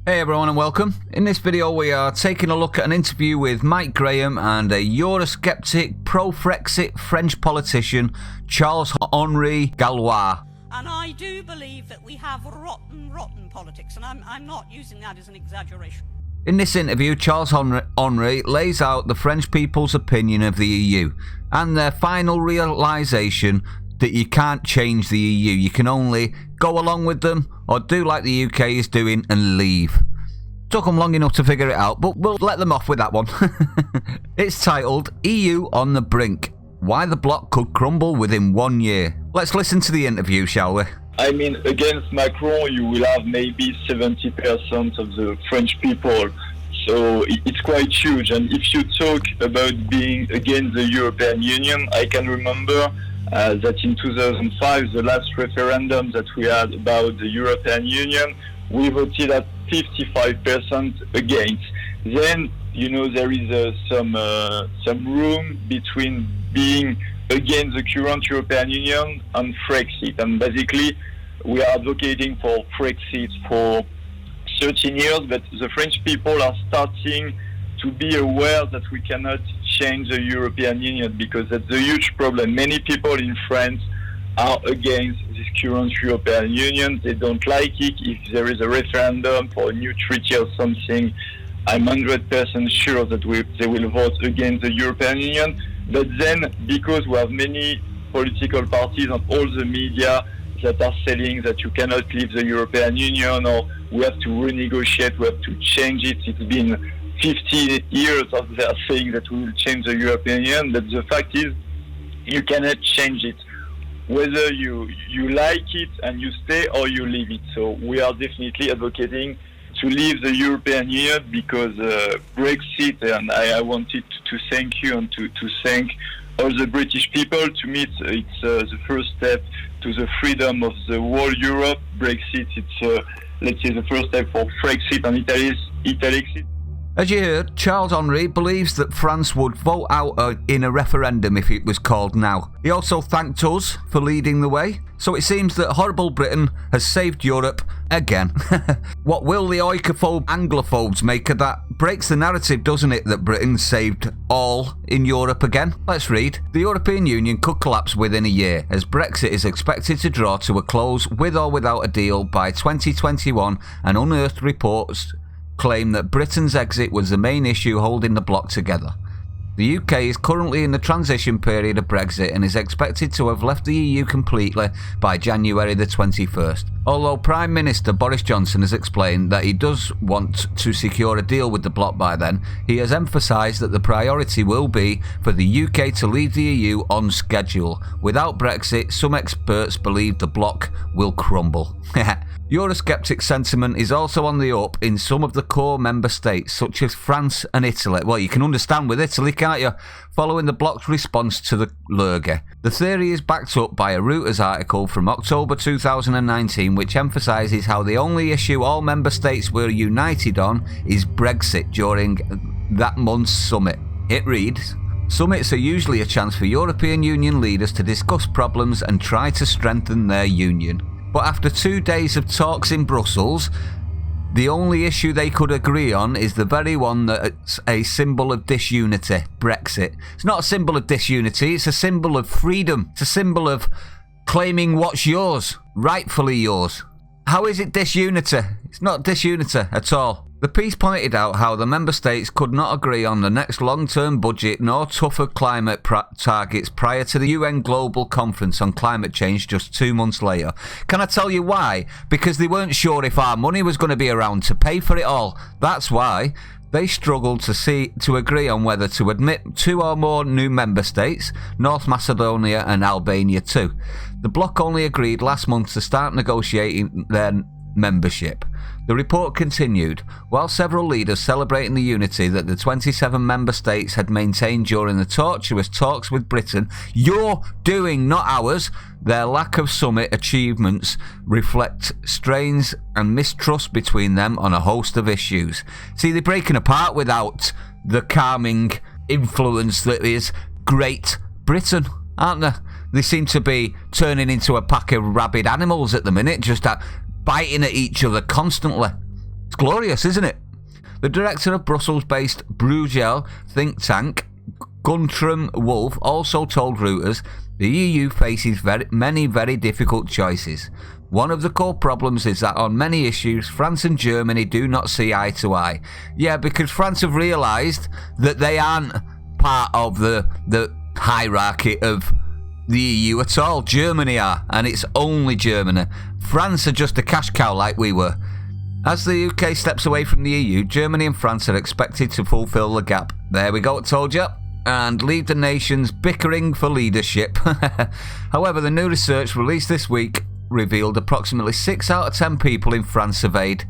Hey everyone and welcome. In this video we are taking a look at an interview with Mike Graham and a eurosceptic pro-Frexit French politician Charles-Henri Gallois. And I do believe that we have rotten politics, and I'm not using that as an exaggeration. In this interview, Charles-Henri lays out the French people's opinion of the EU and their final realisation that you can't change the EU. You can only go along with them or do like the UK is doing and leave. Took them long enough to figure it out, but we'll let them off with that one. It's titled EU on the Brink. Why the bloc could crumble within 1 year. Let's listen to the interview, shall we? I mean, against Macron, you will have maybe 70% of the French people. So it's quite huge. And if you talk about being against the European Union, I can remember that in 2005, the last referendum that we had about the European Union, we voted at 55% against. Then, you know, there is some room between being against the current European Union and Frexit. And basically, we are advocating for Frexit for 13 years, but the French people are starting to be aware that we cannot change the European Union because that's a huge problem. Many people in France are against this current European Union. They don't like it. If there is a referendum for a new treaty or something, I'm 100% sure that they will vote against the European Union. But then, because we have many political parties and all the media that are saying that you cannot leave the European Union or we have to renegotiate, we have to change it. It's been 50 years of they are saying that we will change the European Union, but the fact is you cannot change it. Whether you like it and you stay or you leave it. So we are definitely advocating to leave the European Union because Brexit, and I wanted to thank you and to thank all the British people. To me, it's the first step to the freedom of the whole Europe. Brexit, it's let's say the first step for Frexit and Italexit. As you heard, Charles-Henri believes that France would vote out in a referendum if it was called now. He also thanked us for leading the way. So it seems that horrible Britain has saved Europe again. What will the oikophobe Anglophobes make of that? Breaks the narrative, doesn't it, that Britain saved all in Europe again? Let's read. The European Union could collapse within a year as Brexit is expected to draw to a close with or without a deal by 2021 and unearthed reports claim that Britain's exit was the main issue holding the bloc together. The UK is currently in the transition period of Brexit and is expected to have left the EU completely by January the 21st. Although Prime Minister Boris Johnson has explained that he does want to secure a deal with the bloc by then, he has emphasised that the priority will be for the UK to leave the EU on schedule. Without Brexit, some experts believe the bloc will crumble. Eurosceptic sentiment is also on the up in some of the core member states, such as France and Italy. Well, you can understand with Italy, can't you? Following the bloc's response to the Lurgy. The theory is backed up by a Reuters article from October 2019, which emphasises how the only issue all member states were united on is Brexit during that month's summit. It reads, "Summits are usually a chance for European Union leaders to discuss problems and try to strengthen their union. But after 2 days of talks in Brussels, the only issue they could agree on is the very one that's a symbol of disunity, Brexit. It's not a symbol of disunity, it's a symbol of freedom. It's a symbol of claiming what's yours, rightfully yours. How is it disunity? It's not disunity at all." The piece pointed out how the member states could not agree on the next long-term budget nor tougher climate targets prior to the UN Global Conference on Climate Change just 2 months later. Can I tell you why? Because they weren't sure if our money was going to be around to pay for it all. That's why they struggled to agree on whether to admit 2 or more new member states, North Macedonia and Albania too. The bloc only agreed last month to start negotiating their membership. The report continued, while several leaders celebrating the unity that the 27 member states had maintained during the tortuous talks with Britain, you're doing, not ours, their lack of summit achievements reflect strains and mistrust between them on a host of issues. See, they're breaking apart without the calming influence that is Great Britain, aren't they? They seem to be turning into a pack of rabid animals at the minute, just biting at each other constantly. It's glorious, isn't it? The director of Brussels-based Bruegel think tank, Guntram Wolf, also told Reuters the EU faces many very difficult choices. One of the core problems is that on many issues, France and Germany do not see eye to eye. Yeah, because France have realised that they aren't part of the hierarchy of the EU at all. Germany are, and it's only Germany. France are just a cash cow like we were. As the UK steps away from the EU, Germany and France are expected to fulfil the gap. There we go, told you. And leave the nations bickering for leadership. However, the new research released this week revealed approximately 6 out of 10 people in France surveyed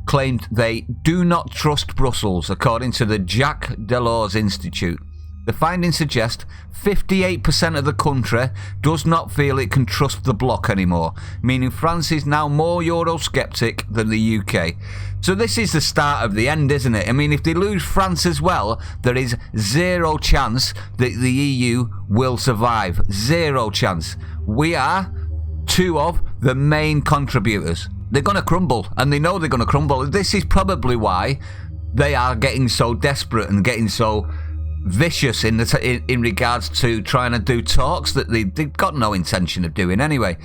claimed they do not trust Brussels, according to the Jacques Delors Institute. The findings suggest 58% of the country does not feel it can trust the bloc anymore, meaning France is now more eurosceptic than the UK. So this is the start of the end, isn't it? I mean, if they lose France as well, there is zero chance that the EU will survive. Zero chance. We are two of the main contributors. They're going to crumble, and they know they're going to crumble. This is probably why they are getting so desperate and getting so vicious in regards to trying to do talks that they've got no intention of doing anyway.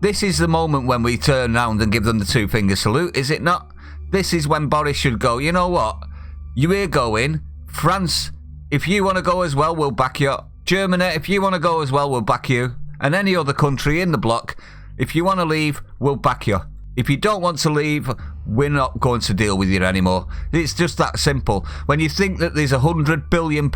This is the moment when we turn around and give them the two-finger salute, is it not? This is when Boris should go, you know what? You're going. France, if you want to go as well, we'll back you. Germany, if you want to go as well, we'll back you. And any other country in the bloc, if you want to leave, we'll back you. If you don't want to leave, we're not going to deal with you anymore. It's just that simple. When you think that there's £100 billion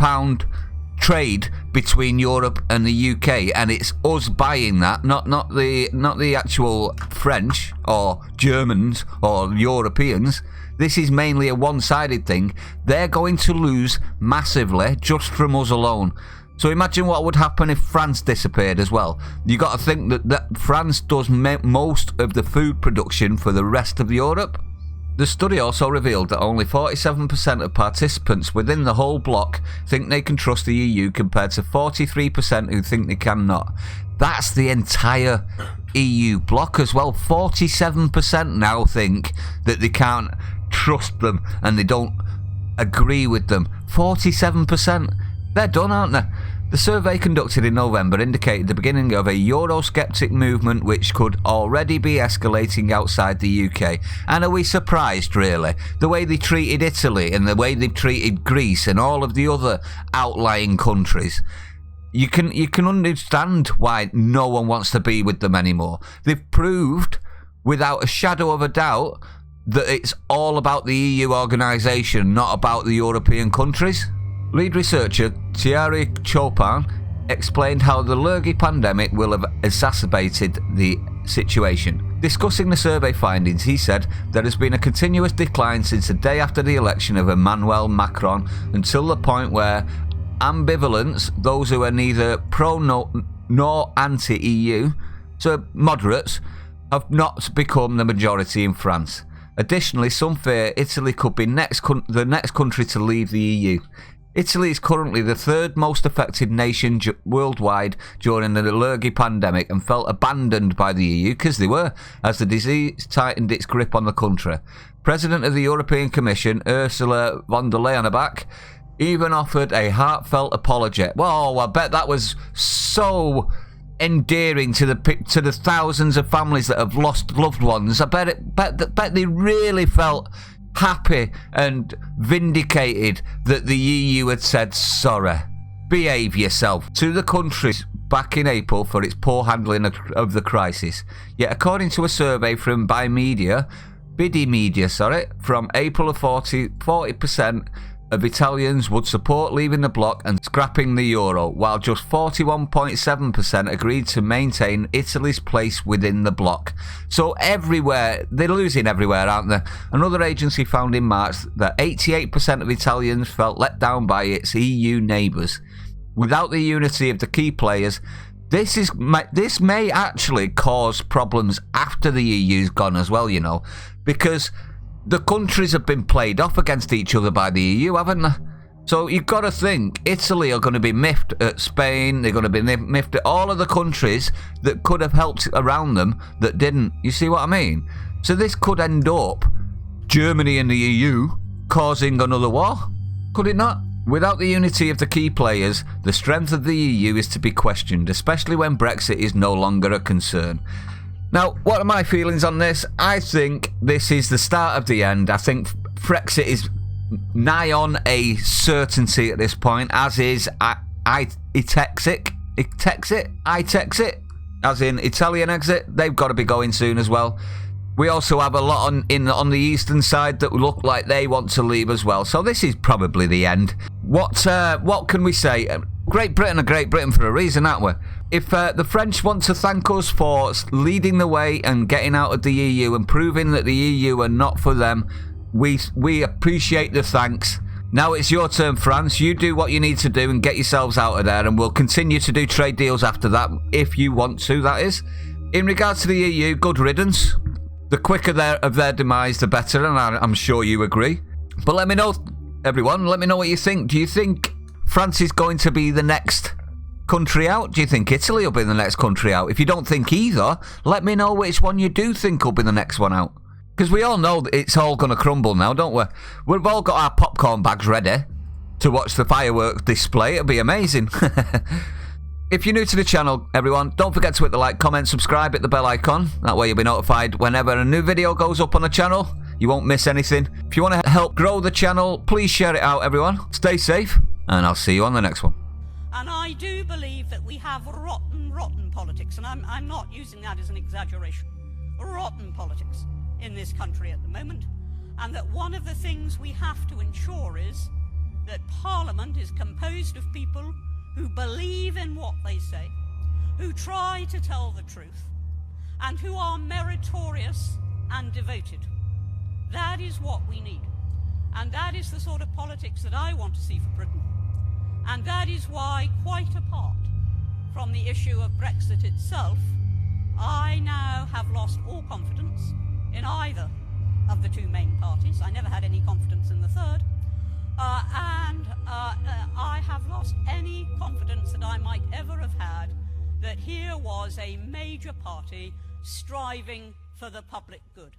trade between Europe and the UK, and it's us buying that, not the actual French or Germans or Europeans. This is mainly a one-sided thing. They're going to lose massively just from us alone. So imagine what would happen if France disappeared as well. You got to think that France does most of the food production for the rest of Europe. The study also revealed that only 47% of participants within the whole bloc think they can trust the EU compared to 43% who think they cannot. That's the entire EU bloc as well. 47% now think that they can't trust them and they don't agree with them. 47%. They're done, aren't they? The survey conducted in November indicated the beginning of a eurosceptic movement which could already be escalating outside the UK. And are we surprised, really? The way they treated Italy and the way they've treated Greece and all of the other outlying countries. You can understand why no one wants to be with them anymore. They've proved, without a shadow of a doubt, that it's all about the EU organisation, not about the European countries. Lead researcher Thierry Chopin explained how the lurgy pandemic will have exacerbated the situation. Discussing the survey findings, he said there has been a continuous decline since the day after the election of Emmanuel Macron until the point where ambivalents, those who are neither pro nor anti-EU, so moderates, have not become the majority in France. Additionally, some fear Italy could be the next country to leave the EU. Italy is currently the third most affected nation worldwide during the lurgy pandemic and felt abandoned by the EU, because they were, as the disease tightened its grip on the country. President of the European Commission, Ursula von der Leyen, even offered a heartfelt apology. Whoa, I bet that was so endearing to the thousands of families that have lost loved ones. I bet they really felt happy and vindicated that the EU had said sorry. Behave yourself to the countries back in April for its poor handling of the crisis. Yet according to a survey from Bidi Media, from April, 40% of Italians would support leaving the bloc and scrapping the euro, while just 41.7% agreed to maintain Italy's place within the bloc. So everywhere, they're losing everywhere, aren't they? Another agency found in March that 88% of Italians felt let down by its EU neighbours. Without the unity of the key players, this may actually cause problems after the EU's gone as well, you know, because the countries have been played off against each other by the EU, haven't they? So you've got to think, Italy are going to be miffed at Spain, they're going to be miffed at all of the countries that could have helped around them that didn't. You see what I mean? So this could end up Germany and the EU causing another war? Could it not? Without the unity of the key players, the strength of the EU is to be questioned, especially when Brexit is no longer a concern. Now, what are my feelings on this? I think this is the start of the end. I think Frexit is nigh on a certainty at this point, as is Itexit, as in Italian exit. They've got to be going soon as well. We also have a lot on the eastern side that look like they want to leave as well. So this is probably the end. What can we say? Great Britain are Great Britain for a reason, aren't we? If the French want to thank us for leading the way and getting out of the EU and proving that the EU are not for them, we appreciate the thanks. Now it's your turn, France. You do what you need to do and get yourselves out of there, and we'll continue to do trade deals after that, if you want to, that is. In regards to the EU, good riddance. The quicker of their demise, the better, and I'm sure you agree. But let me know, everyone, let me know what you think. Do you think France is going to be the next country out? Do you think Italy will be the next country out? If you don't think either, let me know which one you do think will be the next one out. Because we all know that it's all going to crumble now, don't we? We've all got our popcorn bags ready to watch the fireworks display. It'll be amazing. If you're new to the channel, everyone, don't forget to hit the like, comment, subscribe, hit the bell icon. That way you'll be notified whenever a new video goes up on the channel. You won't miss anything. If you want to help grow the channel, please share it out, everyone. Stay safe, and I'll see you on the next one. And I do believe that we have rotten politics, and I'm not using that as an exaggeration. Rotten politics in this country at the moment, and that one of the things we have to ensure is that Parliament is composed of people who believe in what they say, who try to tell the truth, and who are meritorious and devoted. That is what we need. And that is the sort of politics that I want to see for Britain. And that is why, quite apart from the issue of Brexit itself, I now have lost all confidence in either of the two main parties. I never had any confidence in the third. I have lost any confidence that I might ever have had that here was a major party striving for the public good.